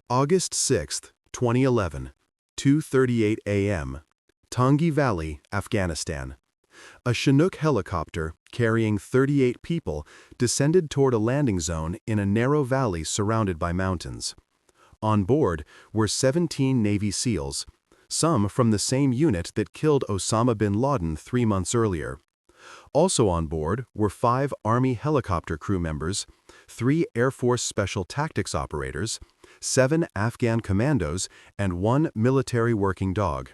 August 6, 2011, 2:38 a.m., Tangi Valley, Afghanistan. A Chinook helicopter carrying 38 people descended toward a landing zone in a narrow valley surrounded by mountains. On board were 17 Navy SEALs, some from the same unit that killed Osama bin Laden 3 months earlier. Also on board were 5 Army helicopter crew members, 3 Air Force Special Tactics operators, 7 Afghan commandos, and 1 military working dog.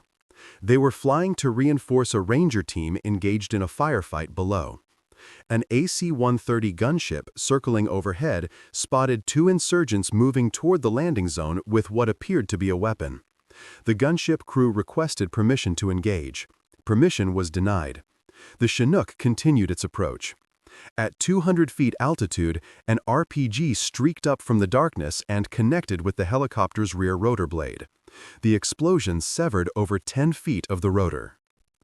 They were flying to reinforce a ranger team engaged in a firefight below. An AC-130 gunship circling overhead spotted 2 insurgents moving toward the landing zone with what appeared to be a weapon. The gunship crew requested permission to engage. Permission was denied. The Chinook continued its approach. At 200 feet altitude, an RPG streaked up from the darkness and connected with the helicopter's rear rotor blade. The explosion severed over 10 feet of the rotor.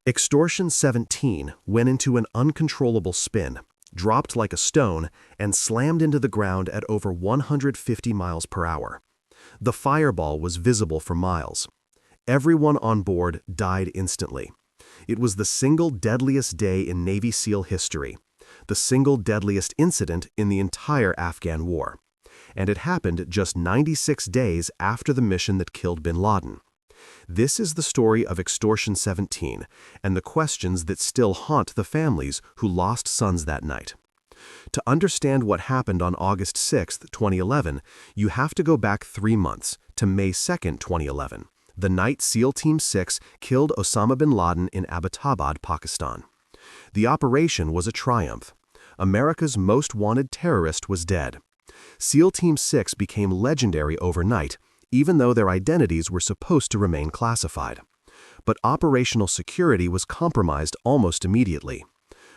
Extortion 17 went into an uncontrollable spin, dropped like a stone, and slammed into the ground at over 150 miles per hour. The fireball was visible for miles. Everyone on board died instantly. It was the single deadliest day in Navy SEAL history, the single deadliest incident in the entire Afghan war. And it happened just 96 days after the mission that killed bin Laden. This is the story of Extortion 17 and the questions that still haunt the families who lost sons that night. To understand what happened on August 6, 2011, you have to go back 3 months to May 2, 2011, the night SEAL Team 6 killed Osama bin Laden in Abbottabad, Pakistan. The operation was a triumph. America's most wanted terrorist was dead. SEAL Team 6 became legendary overnight, even though their identities were supposed to remain classified. But operational security was compromised almost immediately.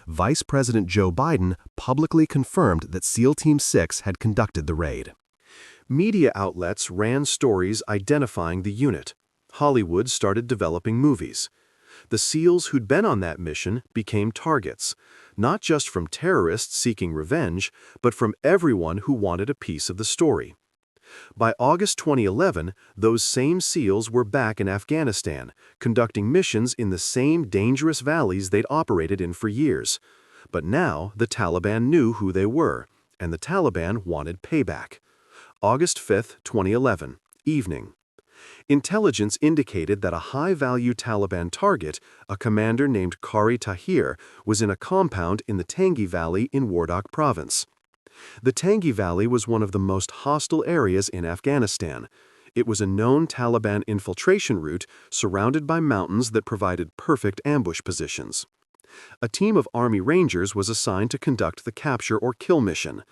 Vice President Joe Biden publicly confirmed that SEAL Team 6 had conducted the raid. Media outlets ran stories identifying the unit. Hollywood started developing movies. The SEALs who'd been on that mission became targets, not just from terrorists seeking revenge, but from everyone who wanted a piece of the story. By August 2011, those same SEALs were back in Afghanistan, conducting missions in the same dangerous valleys they'd operated in for years. But now the Taliban knew who they were, and the Taliban wanted payback. August 5, 2011, evening. Intelligence indicated that a high-value Taliban target, a commander named Qari Tahir, was in a compound in the Tangi Valley in Wardak Province. The Tangi Valley was one of the most hostile areas in Afghanistan. It was a known Taliban infiltration route surrounded by mountains that provided perfect ambush positions. A team of Army Rangers was assigned to conduct the capture or kill mission.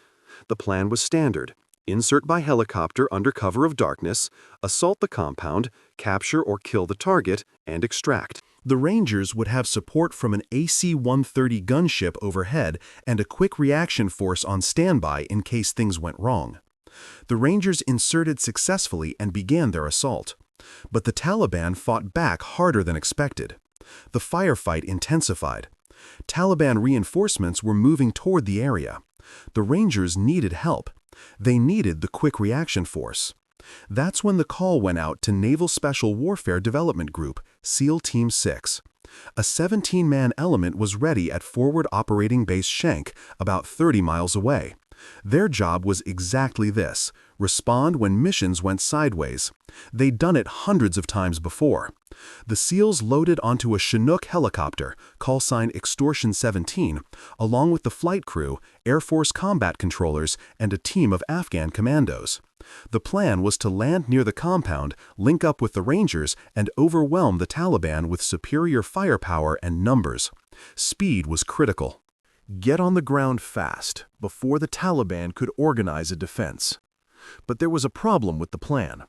The plan was standard: insert by helicopter under cover of darkness, assault the compound, capture or kill the target, and extract. The Rangers would have support from an AC-130 gunship overhead and a quick reaction force on standby in case things went wrong. The Rangers inserted successfully and began their assault. But the Taliban fought back harder than expected. The firefight intensified. Taliban reinforcements were moving toward the area. The Rangers needed help. They needed the quick reaction force. That's when the call went out to Naval Special Warfare Development Group, SEAL Team 6. A 17-man element was ready at Forward Operating Base Schenck, about 30 miles away. Their job was exactly this: respond when missions went sideways. They'd done it hundreds of times before. The SEALs loaded onto a Chinook helicopter, call sign Extortion 17, along with the flight crew, Air Force combat controllers, and a team of Afghan commandos. The plan was to land near the compound, link up with the Rangers, and overwhelm the Taliban with superior firepower and numbers. Speed was critical. Get on the ground fast, before the Taliban could organize a defense. But there was a problem with the plan.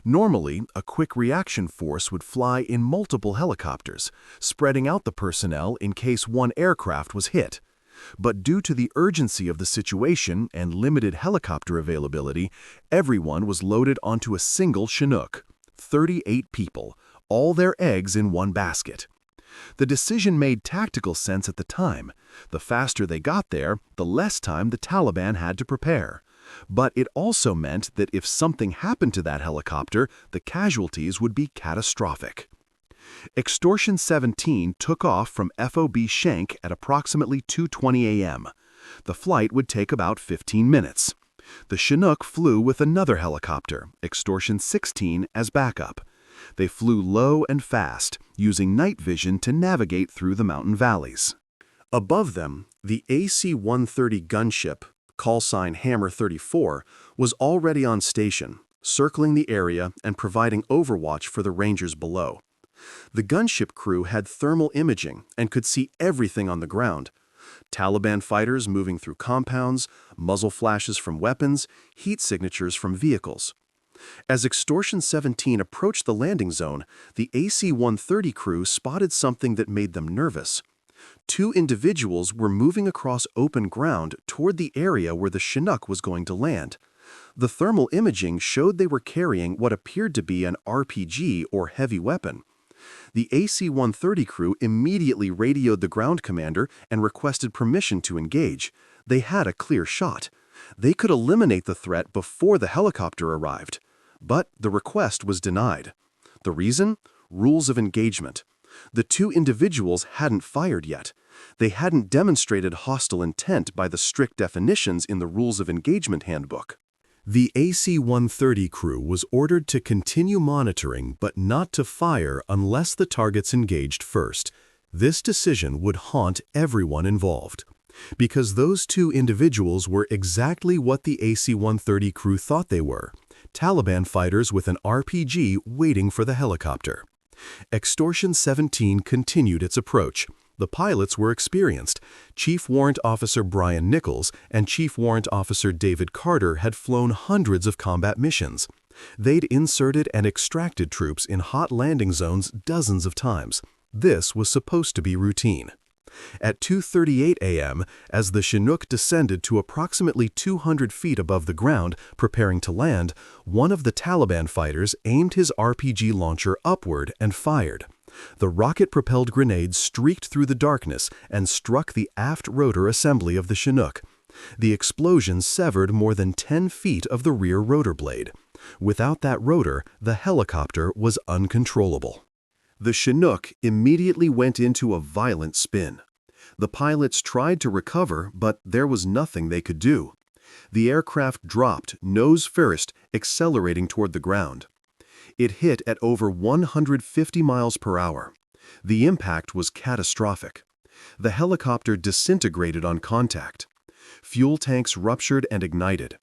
Normally, a quick reaction force would fly in multiple helicopters, spreading out the personnel in case one aircraft was hit. But due to the urgency of the situation and limited helicopter availability, everyone was loaded onto a single Chinook. 38 people, all their eggs in one basket. The decision made tactical sense at the time. The faster they got there, the less time the Taliban had to prepare. But it also meant that if something happened to that helicopter, the casualties would be catastrophic. Extortion 17 took off from FOB Schenck at approximately 2:20 a.m. The flight would take about 15 minutes. The Chinook flew with another helicopter, Extortion 16, as backup. They flew low and fast, using night vision to navigate through the mountain valleys. Above them, the AC-130 gunship, call sign Hammer 34, was already on station, circling the area and providing overwatch for the Rangers below. The gunship crew had thermal imaging and could see everything on the ground. Taliban fighters moving through compounds, muzzle flashes from weapons, heat signatures from vehicles. As Extortion 17 approached the landing zone, the AC-130 crew spotted something that made them nervous. Two individuals were moving across open ground toward the area where the Chinook was going to land. The thermal imaging showed they were carrying what appeared to be an RPG or heavy weapon. The AC-130 crew immediately radioed the ground commander and requested permission to engage. They had a clear shot. They could eliminate the threat before the helicopter arrived. But the request was denied. The reason? Rules of engagement. The two individuals hadn't fired yet. They hadn't demonstrated hostile intent by the strict definitions in the Rules of Engagement handbook. The AC-130 crew was ordered to continue monitoring but not to fire unless the targets engaged first. This decision would haunt everyone involved, because those two individuals were exactly what the AC-130 crew thought they were: Taliban fighters with an RPG waiting for the helicopter. Extortion 17 continued its approach. The pilots were experienced. Chief Warrant Officer Brian Nichols and Chief Warrant Officer David Carter had flown hundreds of combat missions. They'd inserted and extracted troops in hot landing zones dozens of times. This was supposed to be routine. At 2:38 a.m., as the Chinook descended to approximately 200 feet above the ground, preparing to land, one of the Taliban fighters aimed his RPG launcher upward and fired. The rocket-propelled grenade streaked through the darkness and struck the aft rotor assembly of the Chinook. The explosion severed more than 10 feet of the rear rotor blade. Without that rotor, the helicopter was uncontrollable. The Chinook immediately went into a violent spin. The pilots tried to recover, but there was nothing they could do. The aircraft dropped, nose first, accelerating toward the ground. It hit at over 150 miles per hour. The impact was catastrophic. The helicopter disintegrated on contact. Fuel tanks ruptured and ignited.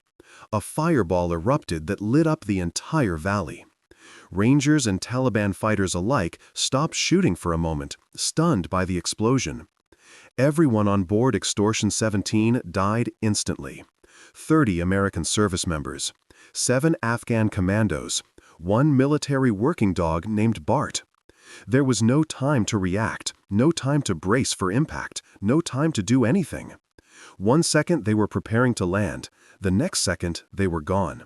A fireball erupted that lit up the entire valley. Rangers and Taliban fighters alike stopped shooting for a moment, stunned by the explosion. Everyone on board Extortion 17 died instantly. 30 American service members, 7 Afghan commandos, 1 military working dog named Bart. There was no time to react, no time to brace for impact, no time to do anything. 1 second they were preparing to land, the next second they were gone.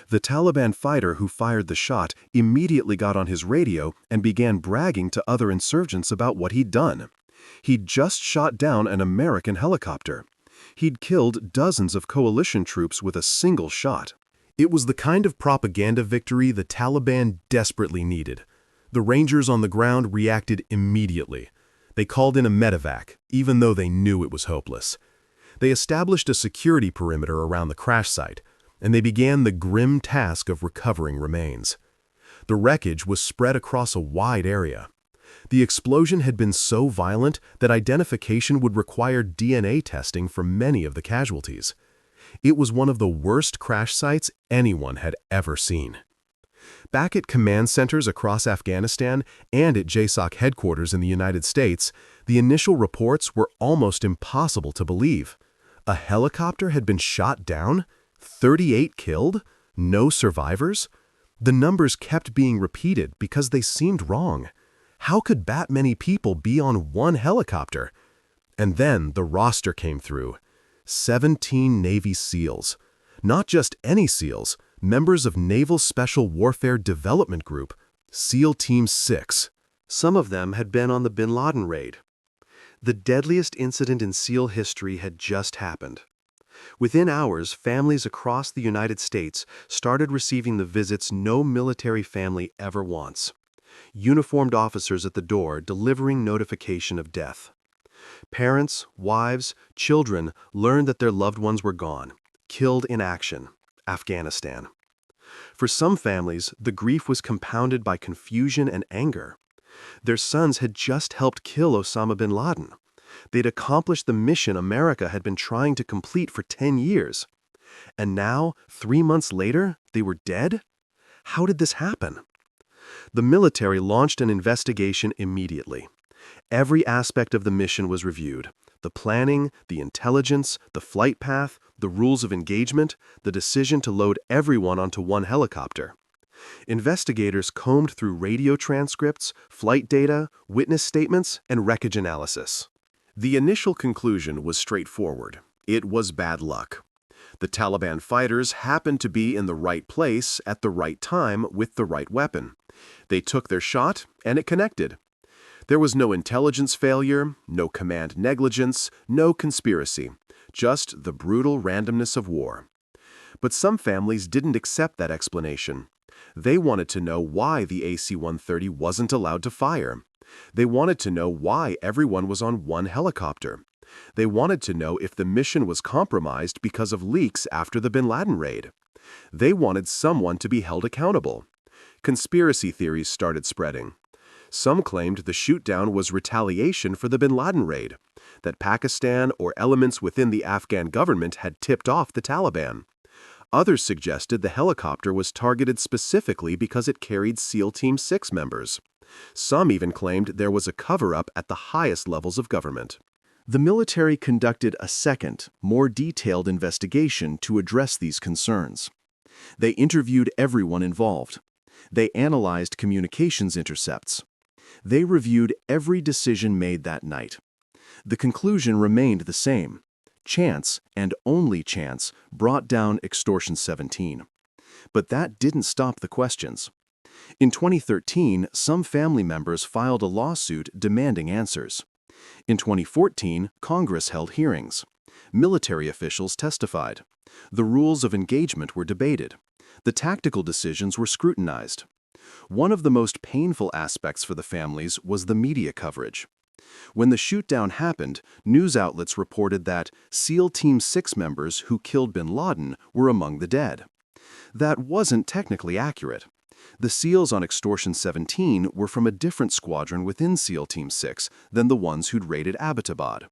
The Taliban fighter who fired the shot immediately got on his radio and began bragging to other insurgents about what he'd done. He'd just shot down an American helicopter. He'd killed dozens of coalition troops with a single shot. It was the kind of propaganda victory the Taliban desperately needed. The Rangers on the ground reacted immediately. They called in a medevac, even though they knew it was hopeless. They established a security perimeter around the crash site, and they began the grim task of recovering remains. The wreckage was spread across a wide area. The explosion had been so violent that identification would require DNA testing for many of the casualties. It was one of the worst crash sites anyone had ever seen. Back at command centers across Afghanistan and at JSOC headquarters in the United States, the initial reports were almost impossible to believe. A helicopter had been shot down? 38 killed? No survivors? The numbers kept being repeated because they seemed wrong. How could that many people be on one helicopter? And then the roster came through. 17 Navy SEALs. Not just any SEALs, members of Naval Special Warfare Development Group, SEAL Team 6. Some of them had been on the bin Laden raid. The deadliest incident in SEAL history had just happened. Within hours, families across the United States started receiving the visits no military family ever wants. Uniformed officers at the door delivering notification of death. Parents, wives, children learned that their loved ones were gone, killed in action, Afghanistan. For some families, the grief was compounded by confusion and anger. Their sons had just helped kill Osama bin Laden. They'd accomplished the mission America had been trying to complete for 10 years. And now, 3 months later, they were dead? How did this happen? The military launched an investigation immediately. Every aspect of the mission was reviewed: the planning, the intelligence, the flight path, the rules of engagement, the decision to load everyone onto one helicopter. Investigators combed through radio transcripts, flight data, witness statements, and wreckage analysis. The initial conclusion was straightforward. It was bad luck. The Taliban fighters happened to be in the right place at the right time with the right weapon. They took their shot, and it connected. There was no intelligence failure, no command negligence, no conspiracy, just the brutal randomness of war. But some families didn't accept that explanation. They wanted to know why the AC-130 wasn't allowed to fire. They wanted to know why everyone was on one helicopter. They wanted to know if the mission was compromised because of leaks after the bin Laden raid. They wanted someone to be held accountable. Conspiracy theories started spreading. Some claimed the shootdown was retaliation for the bin Laden raid, that Pakistan or elements within the Afghan government had tipped off the Taliban. Others suggested the helicopter was targeted specifically because it carried SEAL Team 6 members. Some even claimed there was a cover-up at the highest levels of government. The military conducted a second, more detailed investigation to address these concerns. They interviewed everyone involved. They analyzed communications intercepts. They reviewed every decision made that night. The conclusion remained the same. Chance, and only chance, brought down Extortion 17. But that didn't stop the questions. In 2013, some family members filed a lawsuit demanding answers. In 2014, Congress held hearings. Military officials testified. The rules of engagement were debated. The tactical decisions were scrutinized. One of the most painful aspects for the families was the media coverage. When the shootdown happened, news outlets reported that SEAL Team 6 members who killed bin Laden were among the dead. That wasn't technically accurate. The SEALs on Extortion 17 were from a different squadron within SEAL Team 6 than the ones who'd raided Abbottabad.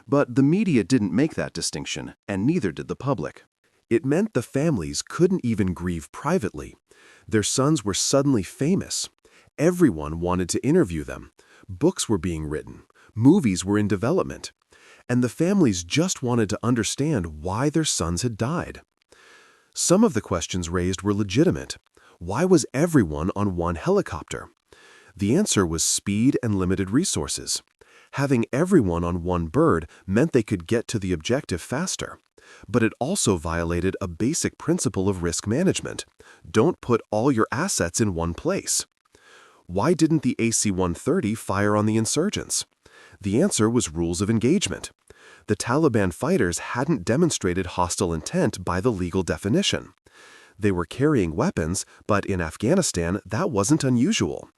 But the media didn't make that distinction, and neither did the public. It meant the families couldn't even grieve privately. Their sons were suddenly famous. Everyone wanted to interview them. Books were being written. Movies were in development. And the families just wanted to understand why their sons had died. Some of the questions raised were legitimate. Why was everyone on one helicopter? The answer was speed and limited resources. Having everyone on one bird meant they could get to the objective faster. But it also violated a basic principle of risk management. Don't put all your assets in one place. Why didn't the AC-130 fire on the insurgents? The answer was rules of engagement. The Taliban fighters hadn't demonstrated hostile intent by the legal definition. They were carrying weapons, but in Afghanistan, that wasn't unusual.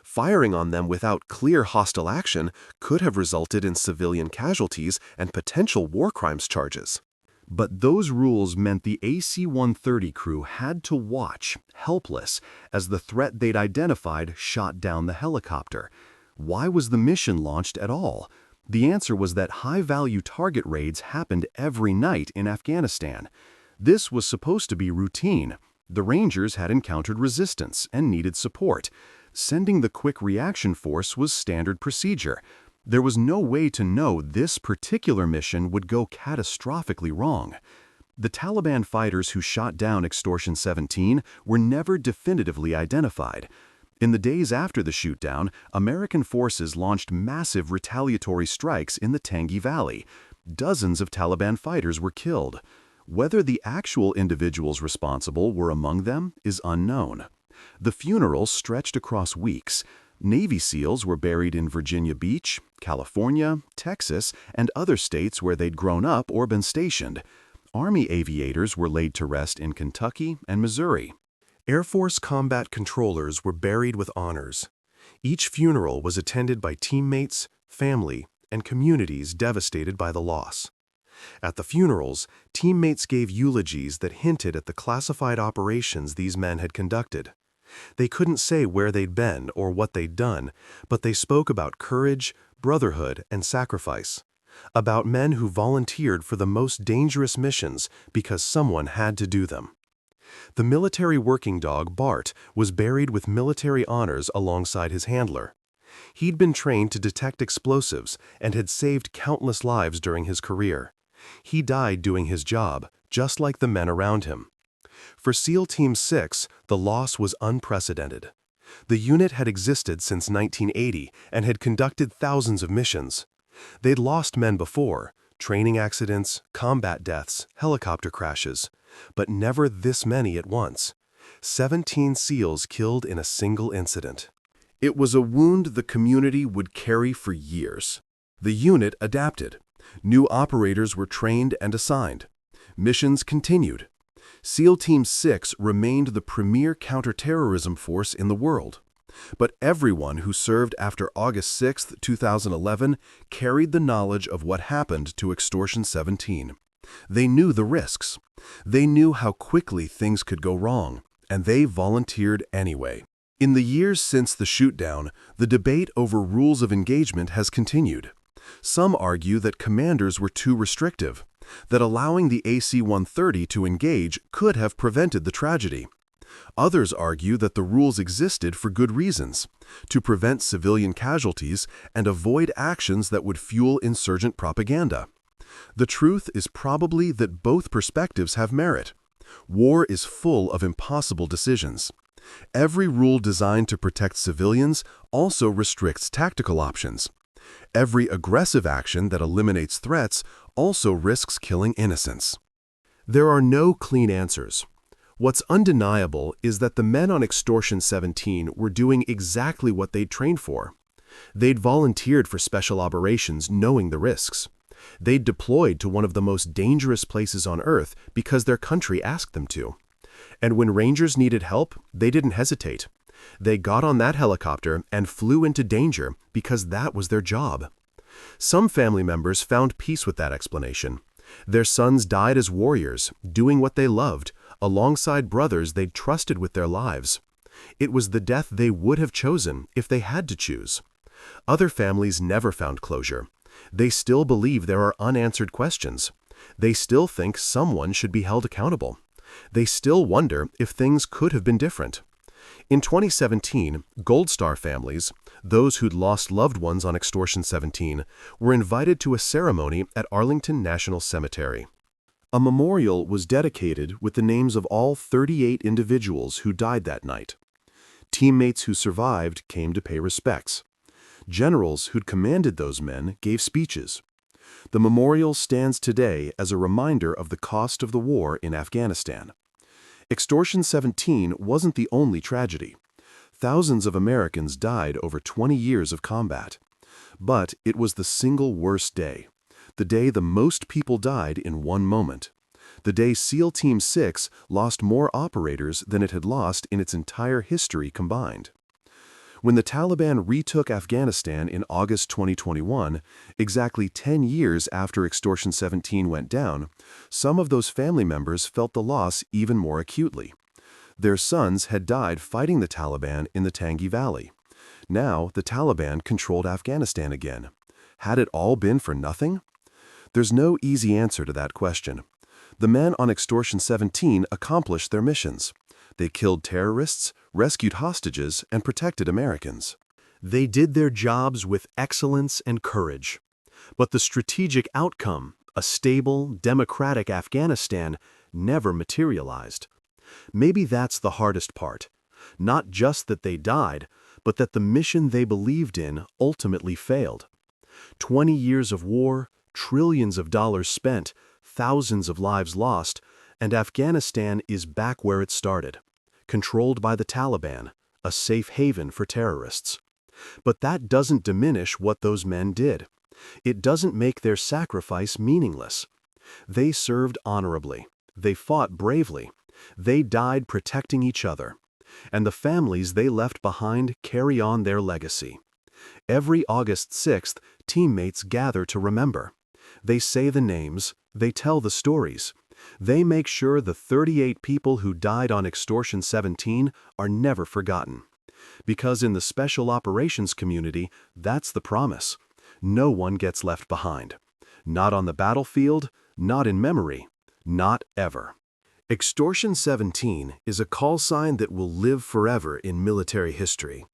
Firing on them without clear hostile action could have resulted in civilian casualties and potential war crimes charges. But those rules meant the AC-130 crew had to watch, helpless, as the threat they'd identified shot down the helicopter. Why was the mission launched at all? The answer was that high-value target raids happened every night in Afghanistan. This was supposed to be routine. The Rangers had encountered resistance and needed support. Sending the quick reaction force was standard procedure. There was no way to know this particular mission would go catastrophically wrong. The Taliban fighters who shot down Extortion 17 were never definitively identified. In the days after the shootdown, American forces launched massive retaliatory strikes in the Tangi Valley. Dozens of Taliban fighters were killed. Whether the actual individuals responsible were among them is unknown. The funerals stretched across weeks. Navy SEALs were buried in Virginia Beach, California, Texas, and other states where they'd grown up or been stationed. Army aviators were laid to rest in Kentucky and Missouri. Air Force combat controllers were buried with honors. Each funeral was attended by teammates, family, and communities devastated by the loss. At the funerals, teammates gave eulogies that hinted at the classified operations these men had conducted. They couldn't say where they'd been or what they'd done, but they spoke about courage, brotherhood, and sacrifice. About men who volunteered for the most dangerous missions because someone had to do them. The military working dog, Bart, was buried with military honors alongside his handler. He'd been trained to detect explosives and had saved countless lives during his career. He died doing his job, just like the men around him. For SEAL Team 6, the loss was unprecedented. The unit had existed since 1980 and had conducted thousands of missions. They'd lost men before, training accidents, combat deaths, helicopter crashes, but never this many at once. 17 SEALs killed in a single incident. It was a wound the community would carry for years. The unit adapted. New operators were trained and assigned. Missions continued. SEAL Team 6 remained the premier counterterrorism force in the world. But everyone who served after August 6, 2011 carried the knowledge of what happened to Extortion 17. They knew the risks. They knew how quickly things could go wrong, and they volunteered anyway. In the years since the shootdown, the debate over rules of engagement has continued. Some argue that commanders were too restrictive, that allowing the AC-130 to engage could have prevented the tragedy. Others argue that the rules existed for good reasons, to prevent civilian casualties and avoid actions that would fuel insurgent propaganda. The truth is probably that both perspectives have merit. War is full of impossible decisions. Every rule designed to protect civilians also restricts tactical options. Every aggressive action that eliminates threats also risks killing innocents. There are no clean answers. What's undeniable is that the men on Extortion 17 were doing exactly what they'd trained for. They'd volunteered for special operations knowing the risks. They'd deployed to one of the most dangerous places on Earth because their country asked them to. And when Rangers needed help, they didn't hesitate. They got on that helicopter and flew into danger because that was their job. Some family members found peace with that explanation. Their sons died as warriors, doing what they loved, alongside brothers they'd trusted with their lives. It was the death they would have chosen if they had to choose. Other families never found closure. They still believe there are unanswered questions. They still think someone should be held accountable. They still wonder if things could have been different. In 2017, Gold Star families, those who'd lost loved ones on Extortion 17, were invited to a ceremony at Arlington National Cemetery. A memorial was dedicated with the names of all 38 individuals who died that night. Teammates who survived came to pay respects. Generals who'd commanded those men gave speeches. The memorial stands today as a reminder of the cost of the war in Afghanistan. Extortion 17 wasn't the only tragedy. Thousands of Americans died over 20 years of combat. But it was the single worst day. The day the most people died in one moment. The day SEAL Team 6 lost more operators than it had lost in its entire history combined. When the Taliban retook Afghanistan in August 2021, exactly 10 years after Extortion 17 went down, some of those family members felt the loss even more acutely. Their sons had died fighting the Taliban in the Tangi Valley. Now the Taliban controlled Afghanistan again. Had it all been for nothing? There's no easy answer to that question. The men on Extortion 17 accomplished their missions. They killed terrorists, rescued hostages, and protected Americans. They did their jobs with excellence and courage. But the strategic outcome, a stable, democratic Afghanistan, never materialized. Maybe that's the hardest part. Not just that they died, but that the mission they believed in ultimately failed. 20 years of war, trillions of dollars spent, thousands of lives lost, and Afghanistan is back where it started, controlled by the Taliban, a safe haven for terrorists. But that doesn't diminish what those men did. It doesn't make their sacrifice meaningless. They served honorably. They fought bravely. They died protecting each other. And the families they left behind carry on their legacy. Every August 6th, teammates gather to remember. They say the names, they tell the stories. They make sure the 38 people who died on Extortion 17 are never forgotten. Because in the special operations community, that's the promise. No one gets left behind. Not on the battlefield, not in memory, not ever. Extortion 17 is a call sign that will live forever in military history.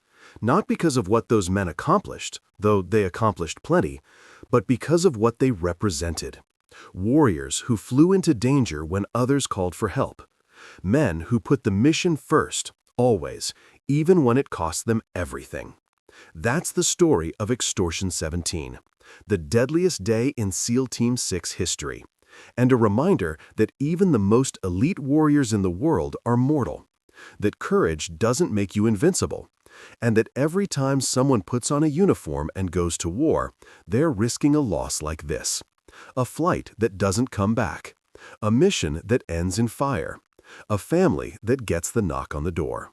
Not because of what those men accomplished, though they accomplished plenty, but because of what they represented. Warriors who flew into danger when others called for help. Men who put the mission first, always, even when it cost them everything. That's the story of Extortion 17, the deadliest day in SEAL Team 6 history, and a reminder that even the most elite warriors in the world are mortal, that courage doesn't make you invincible, and that every time someone puts on a uniform and goes to war, they're risking a loss like this. A flight that doesn't come back. A mission that ends in fire. A family that gets the knock on the door.